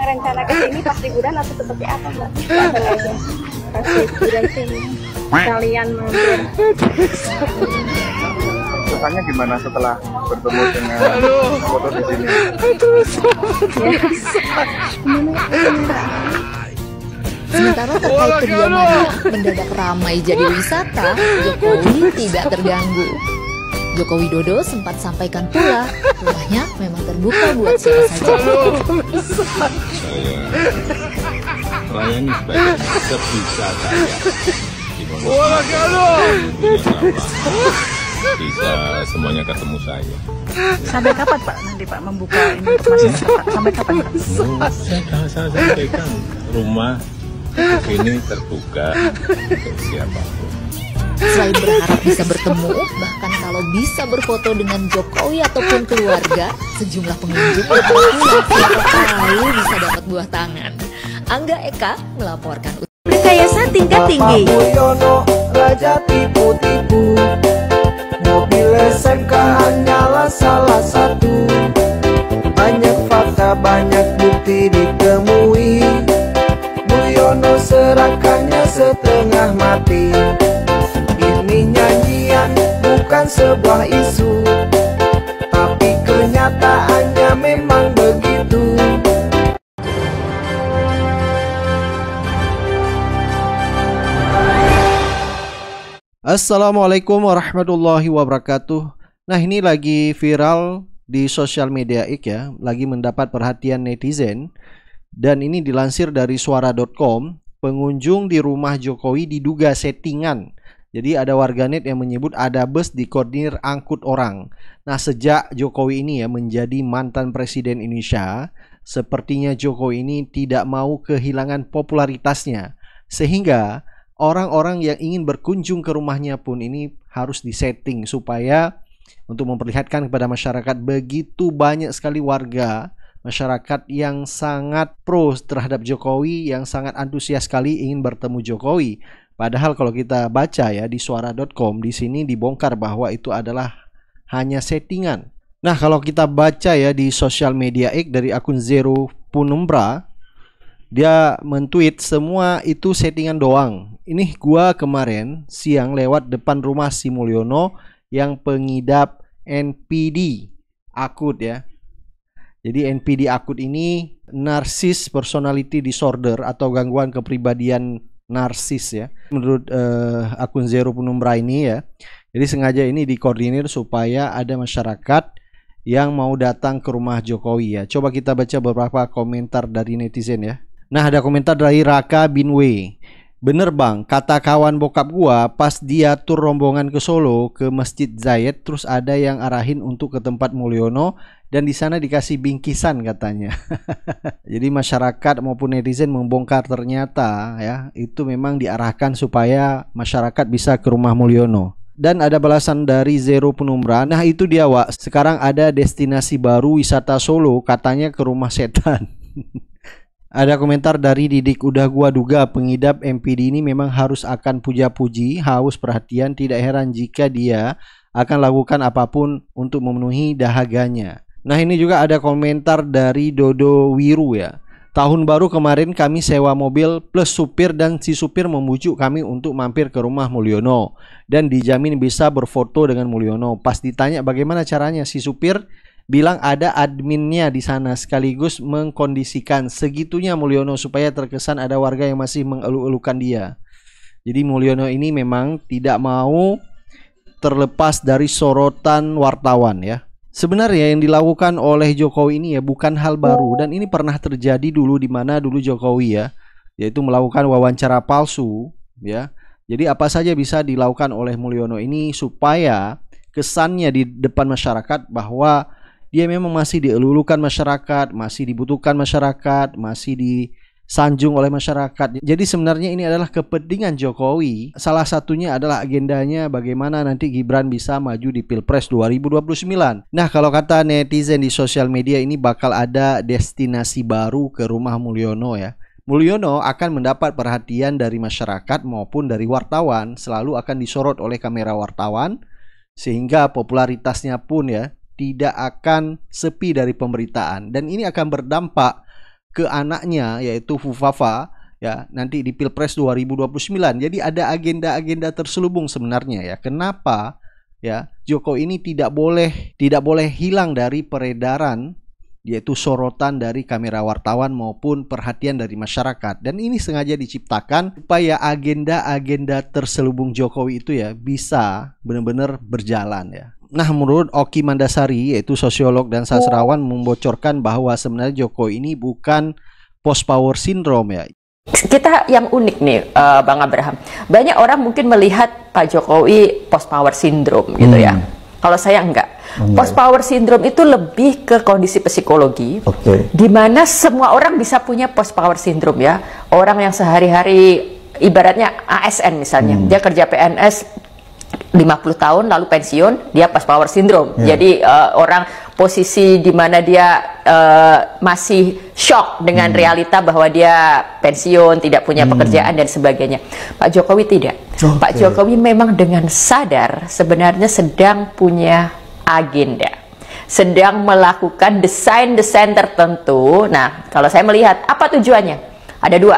rencana ke sini pas liburan atau seperti apa Mbak? Ada aja pas liburan sini kalian mampir. Rasanya gimana setelah bertemu dengan foto di sini? Sementara terkait kediamannya mendadak ramai jadi wisata, Jokowi tidak terganggu. Joko Widodo sempat sampaikan pula, rumahnya memang terbuka buat siapa saja. Saya melayani sebagai sebisa saya. Bisa semuanya ketemu saya. Sampai kapan Pak nanti Pak membuka ini untuk masyarakat? Sampai kapan Pak? Saya sampaikan rumah ini terbuka untuk siapapun. Selain berharap bisa bertemu, bahkan kalau bisa berfoto dengan Jokowi ataupun keluarga, sejumlah pengunjung berpulang siapa tahu bisa dapat buah tangan. Angga Eka melaporkan. Rekayasa tingkat tinggi. Mulyono, raja tipu-tipu. Mobil SMK hanyalah salah satu. Banyak fakta, banyak bukti ditemui. Mulyono serahkannya setengah mati. Ini nyanyian bukan sebuah isu, tapi kenyataannya memang begitu. Assalamualaikum warahmatullahi wabarakatuh. Nah, ini lagi viral di sosial media X ya, lagi mendapat perhatian netizen. Dan ini dilansir dari suara.com, pengunjung di rumah Jokowi diduga settingan. Jadi ada warganet yang menyebut ada bus dikoordinir angkut orang. Nah, sejak Jokowi ini ya menjadi mantan presiden Indonesia, sepertinya Jokowi ini tidak mau kehilangan popularitasnya. Sehingga orang-orang yang ingin berkunjung ke rumahnya pun ini harus disetting supaya untuk memperlihatkan kepada masyarakat begitu banyak sekali warga masyarakat yang sangat pro terhadap Jokowi, yang sangat antusias sekali ingin bertemu Jokowi. Padahal kalau kita baca ya di suara.com, di sini dibongkar bahwa itu adalah hanya settingan. Nah, kalau kita baca ya di sosial media X dari akun Zero Punumbra, dia mentweet semua itu settingan doang. Ini gua kemarin siang lewat depan rumah si Mulyono yang pengidap NPD akut ya. Jadi NPD akut ini narsis personality disorder atau gangguan kepribadian narsis ya. Menurut akun Zero Penumbra ini ya. Jadi sengaja ini dikoordinir supaya ada masyarakat yang mau datang ke rumah Jokowi ya. Coba kita baca beberapa komentar dari netizen ya. Nah, ada komentar dari Raka Binwe. Bener bang, kata kawan bokap gua pas dia tur rombongan ke Solo ke Masjid Zayed, terus ada yang arahin untuk ke tempat Mulyono dan di sana dikasih bingkisan katanya. Jadi masyarakat maupun netizen membongkar ternyata ya itu memang diarahkan supaya masyarakat bisa ke rumah Mulyono. Dan ada balasan dari Zero Penumbra. Nah, itu dia Wak, sekarang ada destinasi baru wisata Solo katanya ke rumah setan. Ada komentar dari Didik, udah gua duga pengidap MPD ini memang harus akan puja-puji, haus perhatian, tidak heran jika dia akan lakukan apapun untuk memenuhi dahaganya. Nah, ini juga ada komentar dari Dodo Wiru ya. Tahun baru kemarin kami sewa mobil plus supir dan si supir membujuk kami untuk mampir ke rumah Mulyono dan dijamin bisa berfoto dengan Mulyono. Pas ditanya bagaimana caranya, si supir bilang ada adminnya di sana, sekaligus mengkondisikan segitunya Mulyono supaya terkesan ada warga yang masih mengeluh-elukan dia. Jadi Mulyono ini memang tidak mau terlepas dari sorotan wartawan ya. Sebenarnya yang dilakukan oleh Jokowi ini ya bukan hal baru dan ini pernah terjadi dulu di mana dulu Jokowi ya, yaitu melakukan wawancara palsu ya. Jadi apa saja bisa dilakukan oleh Mulyono ini supaya kesannya di depan masyarakat bahwa dia memang masih dielulukan masyarakat, masih dibutuhkan masyarakat, masih disanjung oleh masyarakat. Jadi sebenarnya ini adalah kepentingan Jokowi. Salah satunya adalah agendanya bagaimana nanti Gibran bisa maju di Pilpres 2029. Nah, kalau kata netizen di sosial media ini bakal ada destinasi baru ke rumah Mulyono ya. Mulyono akan mendapat perhatian dari masyarakat maupun dari wartawan, selalu akan disorot oleh kamera wartawan sehingga popularitasnya pun ya tidak akan sepi dari pemberitaan, dan ini akan berdampak ke anaknya yaitu Fufafa ya nanti di Pilpres 2029. Jadi ada agenda-agenda terselubung sebenarnya ya. Kenapa ya Jokowi ini tidak boleh hilang dari peredaran, yaitu sorotan dari kamera wartawan maupun perhatian dari masyarakat. Dan ini sengaja diciptakan supaya agenda-agenda terselubung Jokowi itu ya bisa benar-benar berjalan ya. Nah, menurut Oki Mandasari, yaitu sosiolog dan sastrawan, membocorkan bahwa sebenarnya Jokowi ini bukan post power syndrome ya. Kita yang unik nih, Bang Abraham. Banyak orang mungkin melihat Pak Jokowi post power syndrome gitu ya. Kalau saya enggak. Post power syndrome itu lebih ke kondisi psikologi, di mana semua orang bisa punya post power syndrome ya. Orang yang sehari-hari ibaratnya ASN misalnya, dia kerja PNS 50 tahun lalu pensiun, dia post power syndrome. Jadi orang posisi di mana dia masih shock dengan realita bahwa dia pensiun, tidak punya pekerjaan dan sebagainya. Pak Jokowi tidak. Pak Jokowi memang dengan sadar sebenarnya sedang punya agenda, sedang melakukan desain-desain tertentu. Nah, kalau saya melihat apa tujuannya? Ada dua.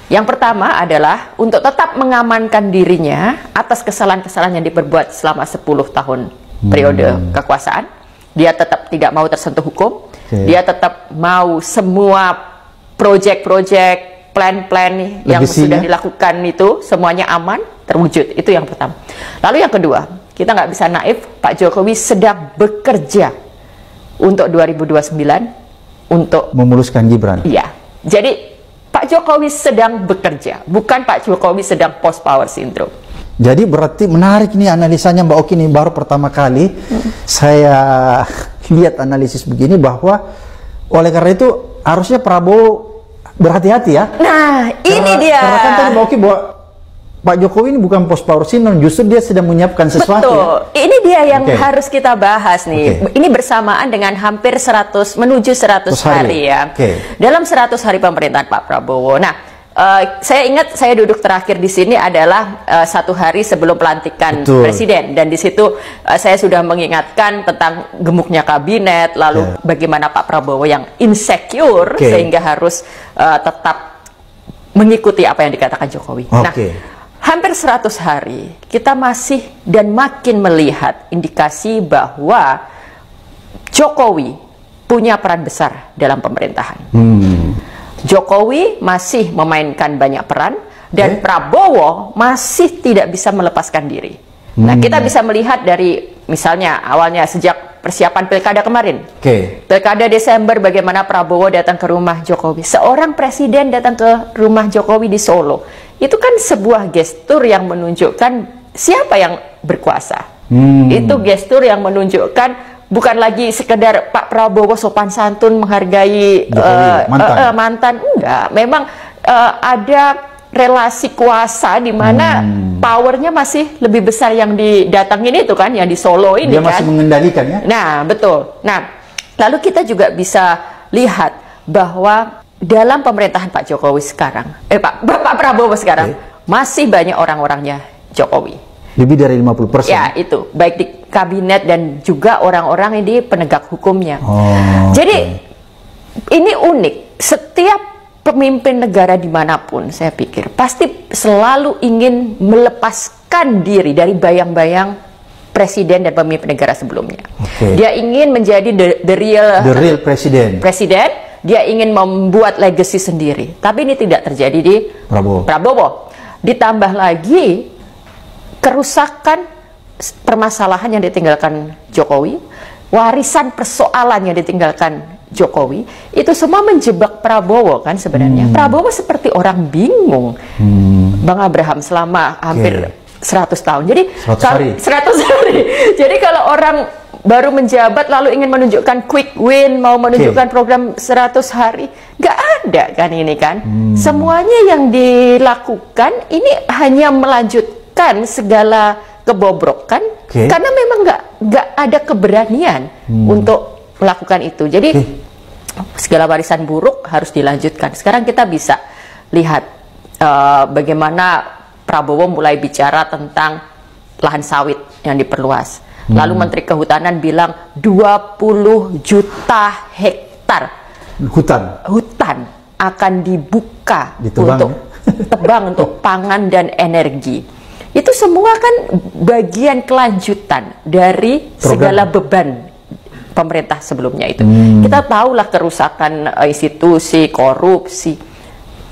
Yang pertama adalah untuk tetap mengamankan dirinya atas kesalahan-kesalahan yang diperbuat selama 10 tahun periode kekuasaan. Dia tetap tidak mau tersentuh hukum. Dia tetap mau semua proyek-proyek, plan-plan yang sudah dilakukan itu semuanya aman, terwujud. Itu yang pertama. Lalu yang kedua, kita nggak bisa naif, Pak Jokowi sedang bekerja untuk 2029 untuk memuluskan Gibran. Iya. Jadi Pak Jokowi sedang bekerja, bukan Pak Jokowi sedang post power syndrome. Jadi berarti menarik nih analisanya Mbak Oki, nih baru pertama kali saya lihat analisis begini, bahwa oleh karena itu harusnya Prabowo berhati-hati ya. Nah, ini dia. Karena kan tadi Mbak Oki bahwa Pak Jokowi ini bukan post power syndrome, justru dia sedang menyiapkan sesuatu. Betul. Ya? Ini dia yang harus kita bahas nih. Ini bersamaan dengan hampir 100 menuju 100 hari ya. Dalam 100 hari pemerintahan Pak Prabowo. Nah, saya ingat saya duduk terakhir di sini adalah 1 hari sebelum pelantikan presiden, dan di situ saya sudah mengingatkan tentang gemuknya kabinet, lalu bagaimana Pak Prabowo yang insecure sehingga harus tetap mengikuti apa yang dikatakan Jokowi. Nah, hampir 100 hari kita masih dan makin melihat indikasi bahwa Jokowi punya peran besar dalam pemerintahan. Jokowi masih memainkan banyak peran dan Prabowo masih tidak bisa melepaskan diri. Nah, kita bisa melihat dari misalnya awalnya sejak persiapan pilkada kemarin. Pilkada Desember, bagaimana Prabowo datang ke rumah Jokowi. Seorang presiden datang ke rumah Jokowi di Solo. Itu kan sebuah gestur yang menunjukkan siapa yang berkuasa. Itu gestur yang menunjukkan bukan lagi sekedar Pak Prabowo sopan santun menghargai mantan. Enggak, memang ada relasi kuasa di mana powernya masih lebih besar yang didatangin itu kan, yang di Solo ini. Dia masih mengendalikan ya. Nah, betul. Nah, lalu kita juga bisa lihat bahwa dalam pemerintahan Pak Jokowi sekarang, Pak Prabowo sekarang masih banyak orang-orangnya Jokowi. Lebih dari 50%. Ya, itu baik di kabinet dan juga orang-orang yang di penegak hukumnya. Jadi ini unik. Setiap pemimpin negara dimanapun, saya pikir pasti selalu ingin melepaskan diri dari bayang-bayang presiden dan pemimpin negara sebelumnya. Dia ingin menjadi the real presiden. Dia ingin membuat legacy sendiri. Tapi ini tidak terjadi di Prabowo. Ditambah lagi kerusakan, permasalahan yang ditinggalkan Jokowi, warisan persoalan yang ditinggalkan Jokowi, itu semua menjebak Prabowo kan sebenarnya. Prabowo seperti orang bingung, Bang Abraham, selama hampir 100 tahun. Jadi 100 hari. Jadi kalau orang baru menjabat lalu ingin menunjukkan quick win, mau menunjukkan program 100 hari, nggak ada kan ini kan. Semuanya yang dilakukan ini hanya melanjutkan segala kebobrokan karena memang nggak ada keberanian untuk melakukan itu. Jadi segala warisan buruk harus dilanjutkan. Sekarang kita bisa lihat bagaimana Prabowo mulai bicara tentang lahan sawit yang diperluas. Lalu Menteri Kehutanan bilang 20 juta hektar hutan akan dibuka Ditebang, untuk tebang untuk pangan dan energi. Itu semua kan bagian kelanjutan dari segala beban pemerintah sebelumnya itu. Kita tahulah kerusakan institusi, korupsi,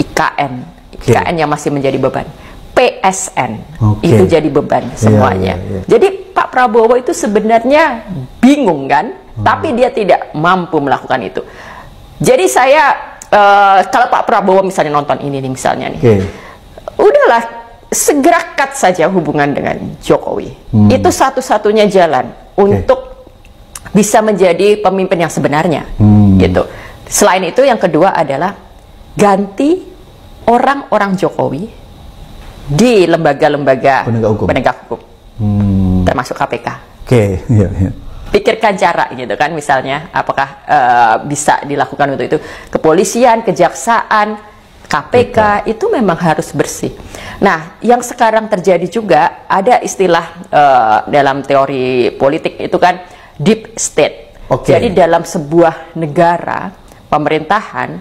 IKN yang masih menjadi beban. PSN itu jadi beban semuanya. Jadi Pak Prabowo itu sebenarnya bingung kan, tapi dia tidak mampu melakukan itu. Jadi saya kalau Pak Prabowo misalnya nonton ini nih misalnya nih, udahlah segera cut saja hubungan dengan Jokowi. Itu satu-satunya jalan untuk bisa menjadi pemimpin yang sebenarnya, gitu. Selain itu yang kedua adalah ganti orang-orang Jokowi di lembaga-lembaga penegak hukum, termasuk KPK. Pikirkan cara gitu kan, misalnya apakah bisa dilakukan untuk itu. Kepolisian, kejaksaan, KPK itu memang harus bersih. Nah, yang sekarang terjadi juga ada istilah dalam teori politik itu kan deep state. Jadi dalam sebuah negara pemerintahan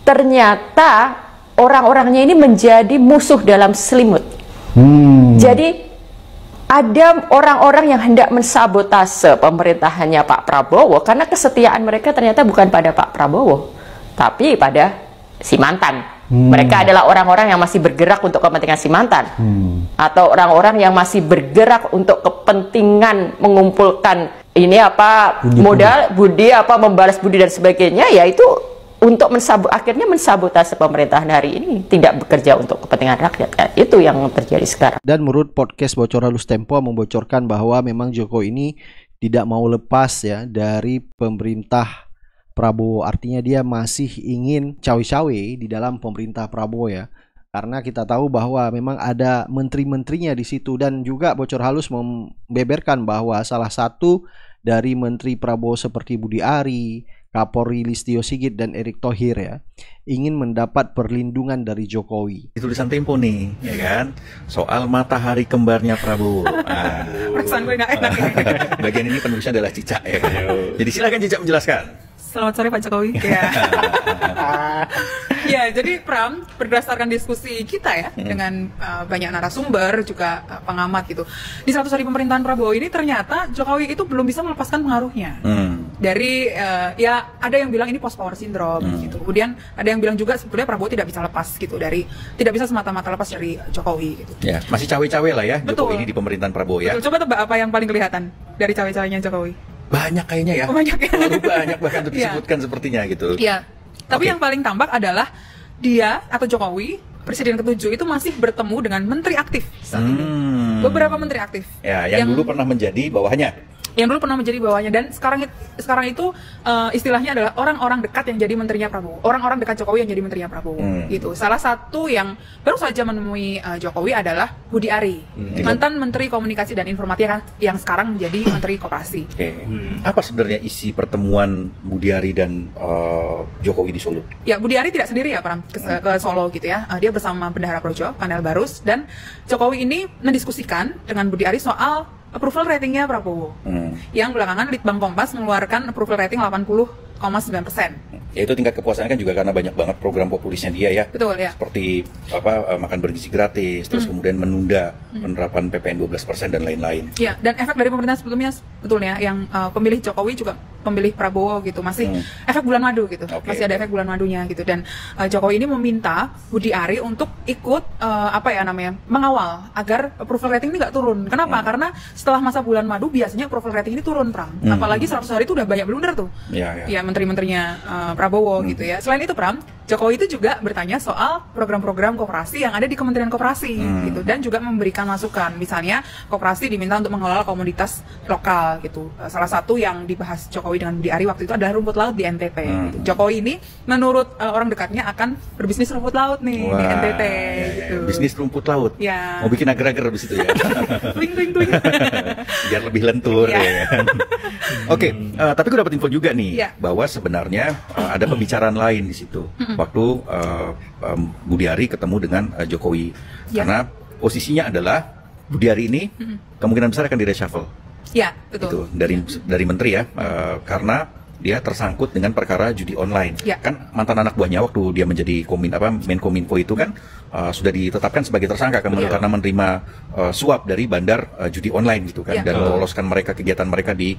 ternyata orang-orangnya ini menjadi musuh dalam selimut. Jadi ada orang-orang yang hendak mensabotase pemerintahannya Pak Prabowo karena kesetiaan mereka ternyata bukan pada Pak Prabowo, tapi pada si mantan. Mereka adalah orang-orang yang masih bergerak untuk kepentingan si mantan, atau orang-orang yang masih bergerak untuk kepentingan mengumpulkan ini apa modal, budi apa membalas budi dan sebagainya, yaitu untuk akhirnya mensabotase pemerintahan hari ini, tidak bekerja untuk kepentingan rakyat. Itu yang terjadi sekarang. Dan menurut podcast Bocor Halus Tempo membocorkan bahwa memang Jokowi ini tidak mau lepas ya dari pemerintah Prabowo. Artinya dia masih ingin cawe-cawe di dalam pemerintah Prabowo ya. Karena kita tahu bahwa memang ada menteri-menterinya di situ, dan juga Bocor Halus membeberkan bahwa salah satu dari menteri Prabowo seperti Budi Ari, Kapolri Listio Sigit dan Erick Thohir ya, ingin mendapat perlindungan dari Jokowi. Tulisan Tempo nih, ya kan? Soal matahari kembarnya Prabowo. Perasaan gue nggak enak. Bagian ini penulisnya adalah Cica ya. Jadi silakan Cica menjelaskan. Selamat sore Pak Jokowi. Ya, jadi Pram, berdasarkan diskusi kita ya dengan banyak narasumber juga pengamat gitu, di 100 hari pemerintahan Prabowo ini ternyata Jokowi itu belum bisa melepaskan pengaruhnya. Dari ya ada yang bilang ini post power syndrome gitu. Kemudian ada yang bilang juga sebetulnya Prabowo tidak bisa lepas gitu dari, tidak bisa semata-mata lepas dari Jokowi gitu. Ya, masih cawe-cawe lah ya Jokowi ini di pemerintahan Prabowo ya. Betul. Coba tebak apa yang paling kelihatan dari cawe-cawenya Jokowi? Banyak kayaknya ya. Banyak ya. Terlalu banyak bahkan untuk disebutkan sepertinya gitu. Iya. Tapi yang paling tampak adalah dia atau Jokowi, Presiden ke-7 itu masih bertemu dengan menteri aktif saat ini. Beberapa menteri aktif. Ya, yang dulu pernah menjadi bawahannya. Yang dulu pernah menjadi bawahnya, dan sekarang itu istilahnya adalah orang-orang dekat yang jadi menterinya Prabowo, orang-orang dekat Jokowi yang jadi menterinya Prabowo. Gitu. Salah satu yang baru saja menemui Jokowi adalah Budi Ari, mantan Menteri Komunikasi dan Informatika yang sekarang menjadi Menteri Koperasi. Apa sebenarnya isi pertemuan Budi Ari dan Jokowi di Solo? Ya, Budi Ari tidak sendiri ya Pram ke Solo gitu ya. Dia bersama Bendahara Projo, Panel Barus, dan Jokowi ini mendiskusikan dengan Budi Ari soal approval ratingnya Prabowo, yang belakangan Litbang Kompas mengeluarkan approval rating 80,9%. Ya, itu tingkat kepuasannya kan juga karena banyak banget program populisnya dia ya. Betul ya. Seperti apa makan bergizi gratis, terus kemudian menunda penerapan PPN 12% dan lain-lain. Ya, dan efek dari pemerintahan sebelumnya sebetulnya yang pemilih Jokowi juga pemilih Prabowo gitu, masih efek bulan madu gitu. Masih ada efek bulan madunya gitu, dan Jokowi ini meminta Budi Ari untuk ikut mengawal agar approval rating ini nggak turun. Kenapa? Karena setelah masa bulan madu biasanya approval rating ini turun, Pram. Apalagi 100 hari itu udah banyak blunder tuh. Ya, menteri-menterinya Prabowo gitu ya. Selain itu Pram, Jokowi itu juga bertanya soal program-program koperasi yang ada di Kementerian Koperasi gitu, dan juga memberikan masukan. Misalnya koperasi diminta untuk mengelola komoditas lokal gitu. Salah satu yang dibahas Jokowi dengan Budi Ari waktu itu adalah rumput laut di NTT. Gitu. Jokowi ini menurut orang dekatnya akan berbisnis rumput laut nih di NTT gitu. Bisnis rumput laut. Ya. Mau bikin agar-agar di situ ya. Twing. Biar lebih lentur ya kan. Oke, tapi gue dapat info juga nih bahwa sebenarnya ada pembicaraan lain di situ. Waktu Budi Ari ketemu dengan Jokowi, karena posisinya adalah Budi Ari ini kemungkinan besar akan di reshuffle. Ya, betul. Itu dari menteri ya, karena dia tersangkut dengan perkara judi online. Ya. Kan mantan anak buahnya waktu dia menjadi Menkominfo itu kan sudah ditetapkan sebagai tersangka karena menerima suap dari bandar judi online gitu kan, dan meloloskan mereka kegiatan mereka di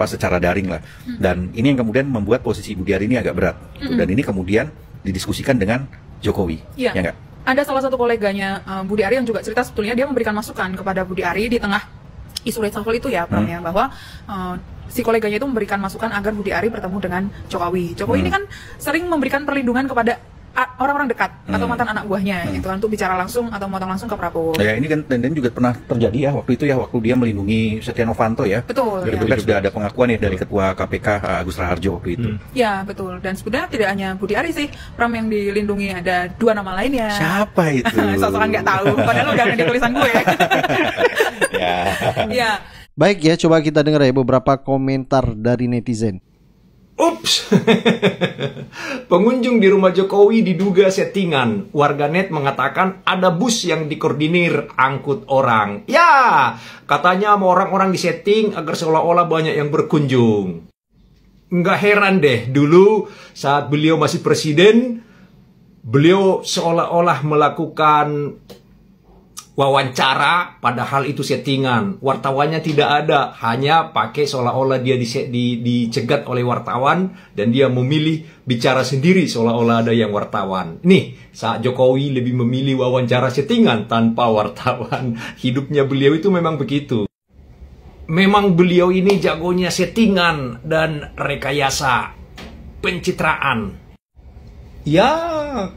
secara daring lah. Dan ini yang kemudian membuat posisi Budiari ini agak berat. Gitu. Dan ini kemudian didiskusikan dengan Jokowi. Ya enggak? Ada salah satu koleganya Budi Ari yang juga cerita sebetulnya dia memberikan masukan kepada Budi Ari di tengah isu reshuffle itu ya, Pram, ya, bahwa si koleganya itu memberikan masukan agar Budi Ari bertemu dengan Jokowi. Jokowi ini kan sering memberikan perlindungan kepada orang-orang dekat atau mantan anak buahnya gitu kan, untuk bicara langsung atau motong langsung ke Prabowo. Ya ini kan dan juga pernah terjadi ya waktu itu ya, waktu dia melindungi Setia Novanto ya. Betul. Itu kan sudah ada pengakuan ya dari Ketua KPK Agus Raharjo waktu itu. Ya betul. Dan sebenarnya tidak hanya Budi Ari sih, Pram, yang dilindungi, ada 2 nama lainnya. Siapa itu? Sosokan nggak tahu. Padahal udah di tulisan gue. Ya. Baik ya, coba kita dengar ya beberapa komentar dari netizen. Ups, pengunjung di rumah Jokowi diduga settingan. Warganet mengatakan ada bus yang dikoordinir angkut orang. Ya, katanya mau orang-orang disetting agar seolah-olah banyak yang berkunjung. Nggak heran deh, dulu saat beliau masih presiden, beliau seolah-olah melakukan wawancara, padahal itu settingan. Wartawannya tidak ada, hanya pakai seolah-olah dia dicegat oleh wartawan dan dia memilih bicara sendiri seolah-olah ada yang wartawan. Nih, saat Jokowi lebih memilih wawancara settingan tanpa wartawan. Hidupnya beliau itu memang begitu. Memang beliau ini jagonya settingan dan rekayasa, pencitraan. Ya,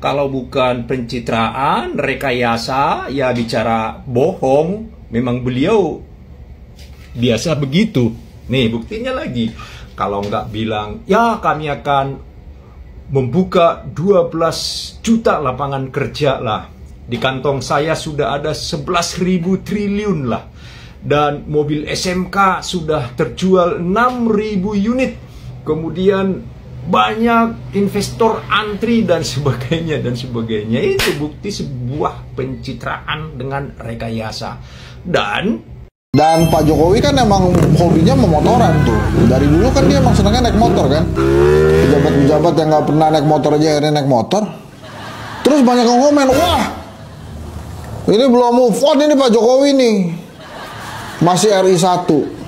kalau bukan pencitraan, rekayasa, ya bicara bohong. Memang beliau biasa begitu. Nih, buktinya lagi. Kalau nggak bilang, ya kami akan membuka 12 juta lapangan kerja lah. Di kantong saya sudah ada 11.000 triliun lah. Dan mobil SMK sudah terjual 6.000 unit. Kemudian banyak investor antri dan sebagainya dan sebagainya. Itu bukti sebuah pencitraan dengan rekayasa. Dan Pak Jokowi kan emang hobinya memotoran tuh. Dari dulu kan dia emang senangnya naik motor kan. Pejabat-pejabat yang nggak pernah naik motor aja akhirnya naik motor. Terus banyak yang komen, wah ini belum move on ini Pak Jokowi nih, masih RI 1.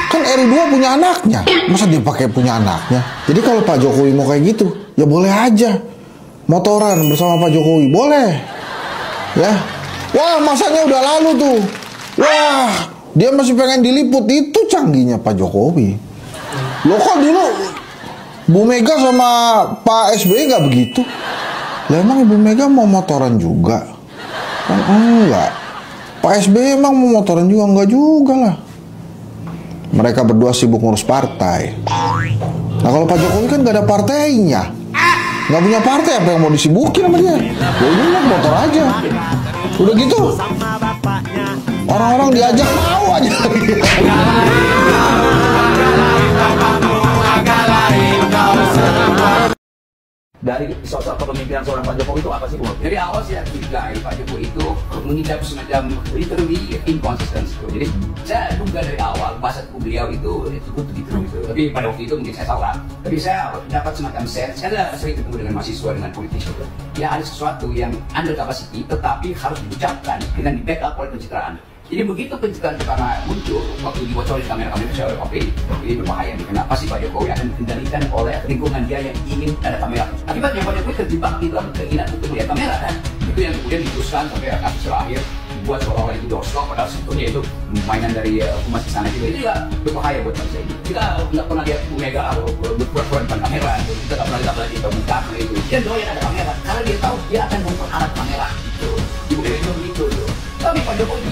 Kan RI 2 punya anaknya, masa dia pakai punya anaknya? Jadi kalau Pak Jokowi mau kayak gitu, ya boleh aja motoran bersama Pak Jokowi, boleh. Ya, wah masanya udah lalu tuh. Wah, dia masih pengen diliput, itu canggihnya Pak Jokowi. Loh kok dulu Bu Mega sama Pak SBY nggak begitu? Lah emang Ibu Mega mau motoran juga? Kan enggak. Pak SBY emang mau motoran juga? Enggak juga lah. Mereka berdua sibuk ngurus partai. Nah kalau Pak Jokowi kan gak ada partainya, gak punya partai, apa yang mau disibukin sama dia? Ya udah motor aja. Udah gitu orang-orang diajak mau aja. Dari sosok kepemimpinan seorang Pak Jokowi itu apa sih, Bu? Dari awal saya duga Pak Jokowi itu mengidap semacam literally inconsistent. Jadi saya duga dari awal bahasa beliau itu gitu. Tapi pada waktu itu mungkin saya salah. Tapi saya dapat semacam sense. Saya sering ketemu dengan mahasiswa, dengan politisi. Ya ada sesuatu yang under capacity, tetapi harus diucapkan dengan di backup oleh pencitraan. Jadi begitu pencitraan karena muncul waktu dibocorin kamera-kamera saya oleh Oke, ini berbahaya nih. Kenapa sih Pak Jokowi akan dikendalikan oleh lingkungan dia yang ingin ada kamera? Akibatnya Pak Jokowi terjebak di dalam keinginan untuk melihat kamera kan? Itu yang kemudian diteruskan sampai kasus terakhir dibuat seolah-olah itu doorstop, padahal sebetulnya itu mainan dari humas di sana juga. Itu juga berbahaya buat bangsa ini. Kita nggak pernah lihat Bu Mega berpura-pura depan kamera, kita nggak pernah lihat lagi terbuka itu. Dia doyan ada kamera, karena dia tahu dia akan memperalat kamera. Itu Ibu Mega itu begitu. Tapi Pak Jokowi